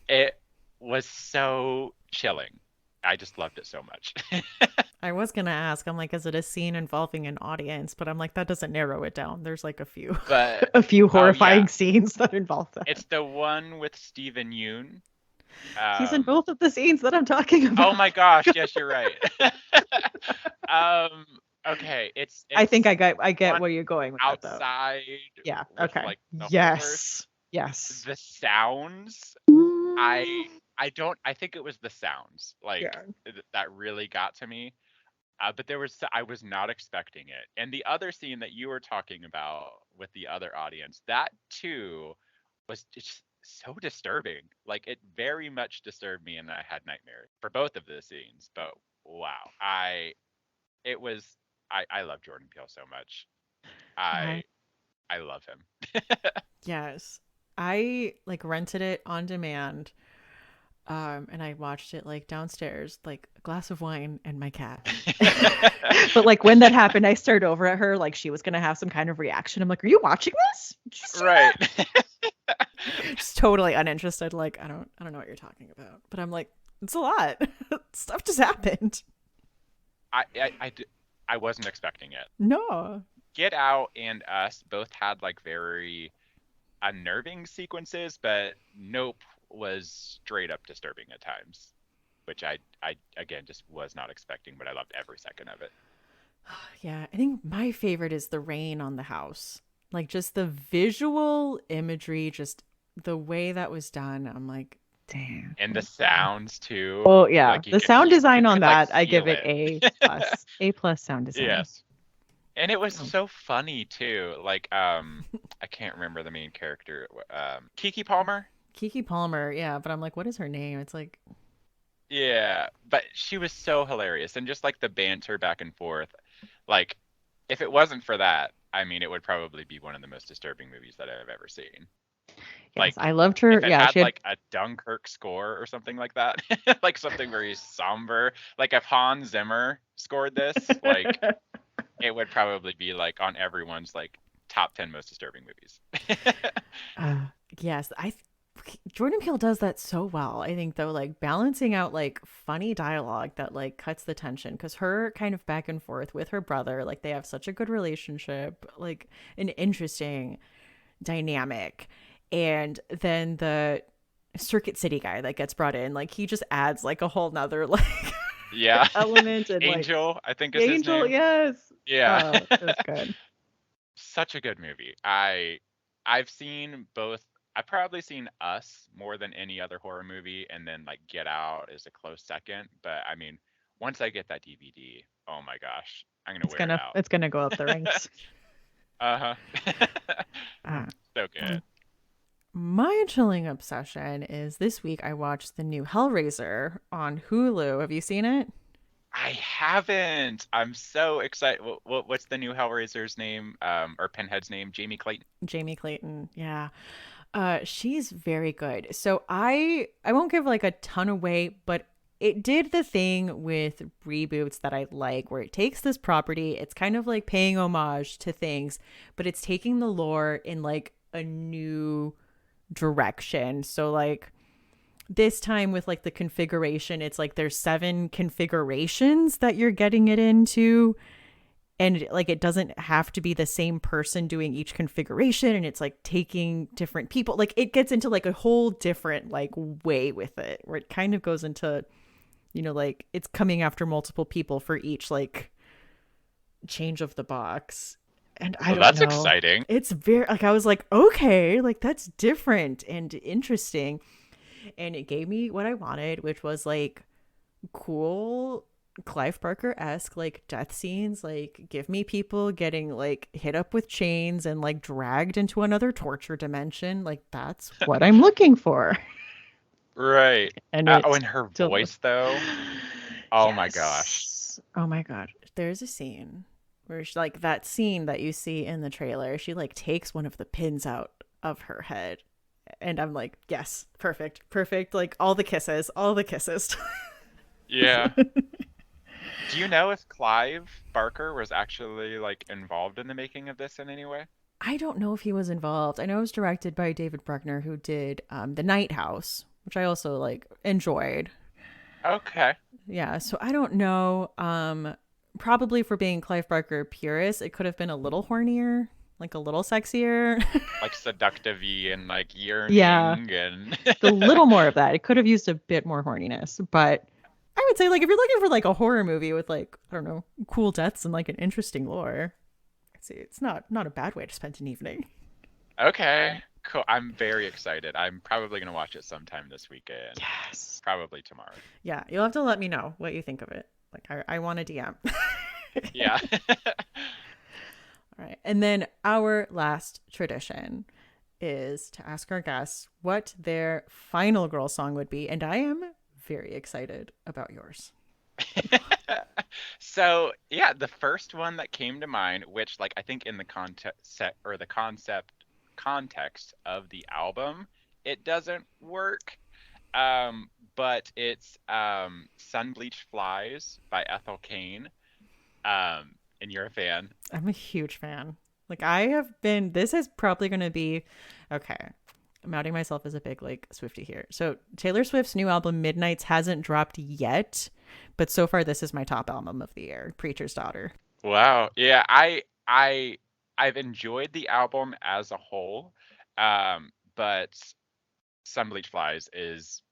It was so chilling. I just loved it so much. I was going to ask, I'm like, is it a scene involving an audience? But I'm like, that doesn't narrow it down. There's like a few. But a few horrifying scenes that involve that. It's the one with Stephen Yeun. He's in both of the scenes that I'm talking about. Oh my gosh, yes, you're right. Okay, it's I think I get where you're going with outside. That, yeah. With, okay. Like, Yes. The sounds. I think it was the sounds that really got to me. But I was not expecting it. And the other scene that you were talking about with the other audience, that too was just so disturbing. Like it very much disturbed me, and I had nightmares for both of the scenes. But wow, I love Jordan Peele so much. I love him. Yes. I like rented it on demand. And I watched it like downstairs, like a glass of wine and my cat. But like when that happened, I stared over at her like she was gonna have some kind of reaction. I'm like, "Are you watching this?" Right. Just totally uninterested. Like I don't know what you're talking about. But I'm like, it's a lot. Stuff just happened. I wasn't expecting it. No. Get Out and Us both had like very unnerving sequences, but Nope was straight up disturbing at times, which I again just was not expecting, but I loved every second of it. Yeah, I think my favorite is the rain on the house. Like just the visual imagery, just the way that was done. I'm like, damn. And the sounds too. Oh yeah, like the sound design on that, like, I give it A+ sound design. Yes. And it was so funny too. Like I can't remember the main character. Keke Palmer, yeah, but I'm like, what is her name? It's like, yeah, but she was so hilarious, and just like the banter back and forth. Like, if it wasn't for that, I mean, it would probably be one of the most disturbing movies that I've ever seen. Yes, like, I loved her. If it yeah, had like a Dunkirk score or something like that, like something very somber. Like if Hans Zimmer scored this, like it would probably be like on everyone's like top 10 most disturbing movies. Yes, Jordan Peele does that so well. I think though, like balancing out like funny dialogue that like cuts the tension, because her kind of back and forth with her brother, like they have such a good relationship, like an interesting dynamic. And then the Circuit City guy that gets brought in, like he just adds like a whole nother like element. And Angel, I think is his name. Yes. Yeah. That's good. Such a good movie. I've seen both. I've probably seen Us more than any other horror movie, and then like Get Out is a close second. But I mean, once I get that DVD, oh my gosh, I'm gonna wear it out. It's gonna go up the ranks. So good. My chilling obsession is this week I watched the new Hellraiser on Hulu. Have you seen it? I haven't. I'm so excited. What's the new Hellraiser's name? Or Pinhead's name? Jamie Clayton. Jamie Clayton. Yeah. She's very good. So I won't give like a ton away, but it did the thing with reboots that I like, where it takes this property, it's kind of like paying homage to things, but it's taking the lore in like a new direction. So like this time with like the configuration, it's like there's 7 configurations that you're getting it into, and like it doesn't have to be the same person doing each configuration, and it's like taking different people. Like it gets into like a whole different like way with it, where it kind of goes into, you know, like it's coming after multiple people for each like change of the box. And I Well, don't that's know. exciting. It's very like, I was like, okay, like that's different and interesting. And it gave me what I wanted, which was like cool Clive Barker-esque like death scenes. Like give me people getting like hit up with chains and like dragged into another torture dimension. Like that's What I'm looking for. Right. And Oh, and her voice though. Oh my gosh. Oh my god. there's a scene where she, like that scene that you see in the trailer, she like takes one of the pins out of her head, and I'm like, yes, perfect, like all the kisses. Yeah. Do you know if Clive Barker was actually like involved in the making of this in any way? I don't know if he was involved. I know it was directed by David Bruckner, who did The Night House, which I also like enjoyed. Okay. Yeah, so I don't know. Probably for being Clive Barker purist, it could have been a little hornier, like a little sexier. Like seductive-y and like yearning Yeah. and A little more of that. It could have used a bit more horniness, but I would say like if you're looking for like a horror movie with like, I don't know, cool deaths and like an interesting lore, I'd say it's not a bad way to spend an evening. Okay. Cool. I'm very excited. I'm probably gonna watch it sometime this weekend. yes. Probably tomorrow. Yeah, you'll have to let me know what you think of it. Like I want a DM. Yeah. All right. And then our last tradition is to ask our guests what their final girl song would be. And I am very excited about yours. So yeah, the first one that came to mind, which like I think in the context of the album, it doesn't work. But it's Sun Bleached Flies by Ethel Cain. And you're a fan. I'm a huge fan. Like I have been, this is probably going to be, okay, I'm outing myself as a big like Swiftie here. So Taylor Swift's new album Midnights hasn't dropped yet, but so far this is my top album of the year, Preacher's Daughter. Wow. Yeah, I've enjoyed the album as a whole. But Sun Bleached Flies is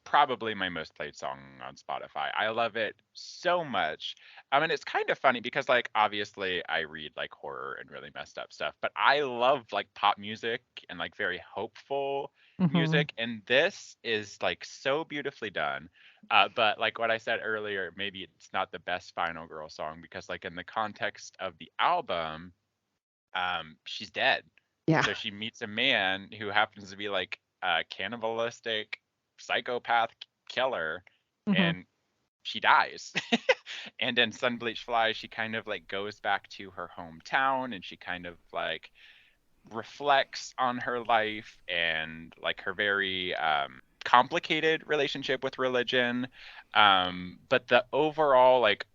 probably my most played song on Spotify. I love it so much. And it's kind of funny because like obviously I read like horror and really messed up stuff, but I love like pop music and like very hopeful music, and this is like so beautifully done. But like what I said earlier, maybe it's not the best final girl song because like in the context of the album, she's dead. Yeah. So she meets a man who happens to be like a cannibalistic psychopath killer, and she dies. And in Sun Bleached Flies, she kind of like goes back to her hometown, and she kind of like reflects on her life and like her very complicated relationship with religion. But the overall like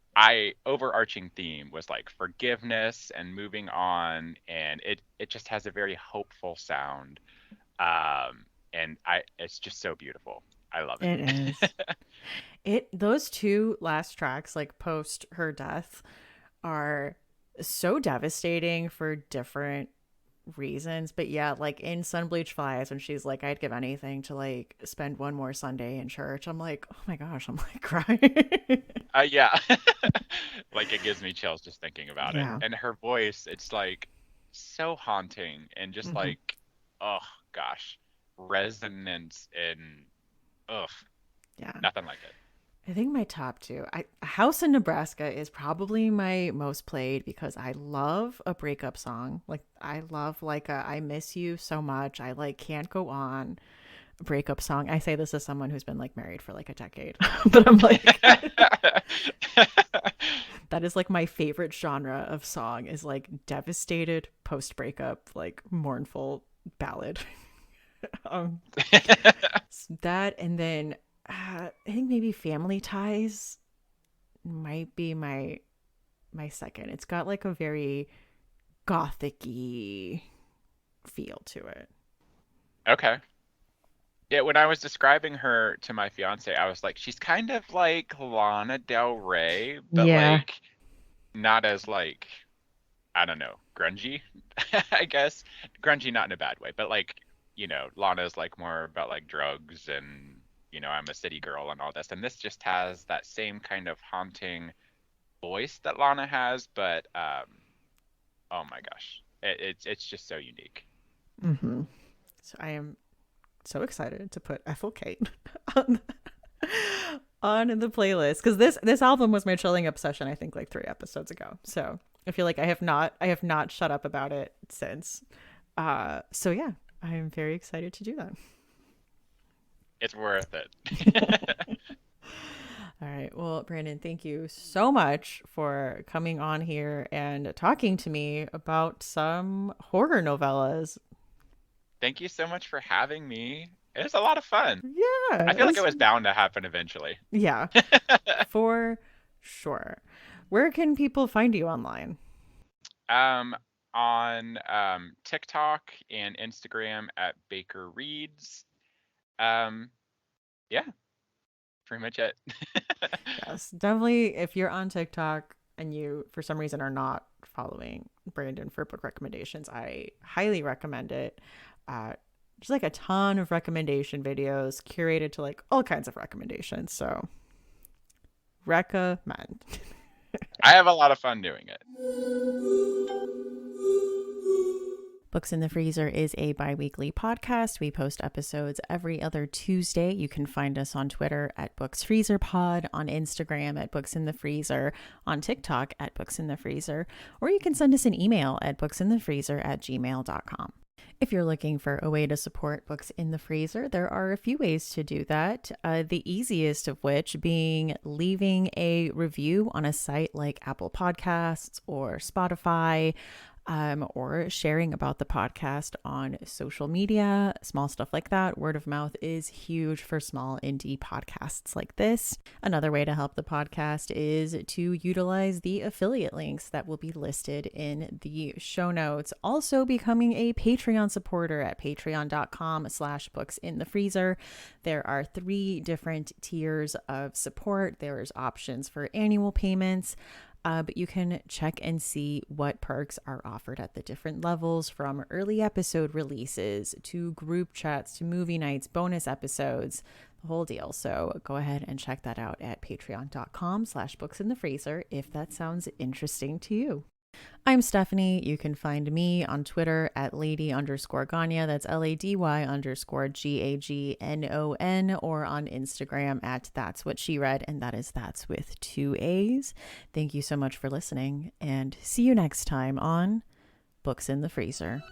overarching theme was like forgiveness and moving on, and it just has a very hopeful sound. And it's just so beautiful. I love it. It is. Those two last tracks, like post her death, are so devastating for different reasons. But yeah, like in Sun Bleached Flies, when she's like, I'd give anything to like spend one more Sunday in church, I'm like, oh my gosh, I'm like crying. Yeah. Like it gives me chills just thinking about it. And her voice, it's like so haunting and just like, oh gosh, resonance and nothing like it. I think my top two, House in Nebraska is probably my most played because I love a breakup song. Like I love like I miss you so much. I like can't go on. A breakup song. I say this as someone who's been like married for like a decade, but I'm like, that is like my favorite genre of song is like devastated post breakup, like mournful ballad. That, and then I think maybe Family Ties might be my second. It's got like a very gothic-y feel to it. Okay. Yeah, when I was describing her to my fiance, I was like, she's kind of like Lana Del Rey, but Yeah. like not as like, I don't know, grungy, I guess. Grungy not in a bad way, but like, Lana's like more about like drugs and, I'm a city girl and all this. And this just has that same kind of haunting voice that Lana has, but oh my gosh, it's just so unique. Mm-hmm. So I am so excited to put Ethel Kate on on the playlist because this album was my chilling obsession. I think like 3 episodes ago. So I feel like I have not shut up about it since. So yeah, I am very excited to do that. It's worth it. All right. Well, Brandon, thank you so much for coming on here and talking to me about some horror novellas. Thank you so much for having me. It was a lot of fun. Yeah, I feel like it was bound to happen eventually. yeah, for sure. Where can people find you online? Um, on TikTok and Instagram at Baker Reads. Um, yeah, pretty much it. Yes, definitely. If you're on TikTok and you, for some reason, are not following Brandon for book recommendations, I highly recommend it. Just like a ton of recommendation videos curated to like all kinds of recommendations. So, recommend. I have a lot of fun doing it. Books in the Freezer is a bi-weekly podcast. We post episodes every other Tuesday. You can find us on Twitter at Books Freezer Pod, on Instagram at Books in the Freezer, on TikTok at Books in the Freezer, or you can send us an email at booksinthefreezer@gmail.com. If you're looking for a way to support Books in the Freezer, there are a few ways to do that. The easiest of which being leaving a review on a site like Apple Podcasts or Spotify, or sharing about the podcast on social media, small stuff like that. Word of mouth is huge for small indie podcasts like this. Another way to help the podcast is to utilize the affiliate links that will be listed in the show notes. Also becoming a Patreon supporter at patreon.com/booksinthefreezer. There are 3 different tiers of support. There's options for annual payments. But you can check and see what perks are offered at the different levels, from early episode releases to group chats to movie nights, bonus episodes, the whole deal. So go ahead and check that out at patreon.com/booksinthefreezer if that sounds interesting to you. I'm Stephanie. You can find me on Twitter at lady_Ganya. That's LADY_GAGNON, or on Instagram at That's What She Read, and that is That's with 2 A's. Thank you so much for listening, and see you next time on Books in the Freezer.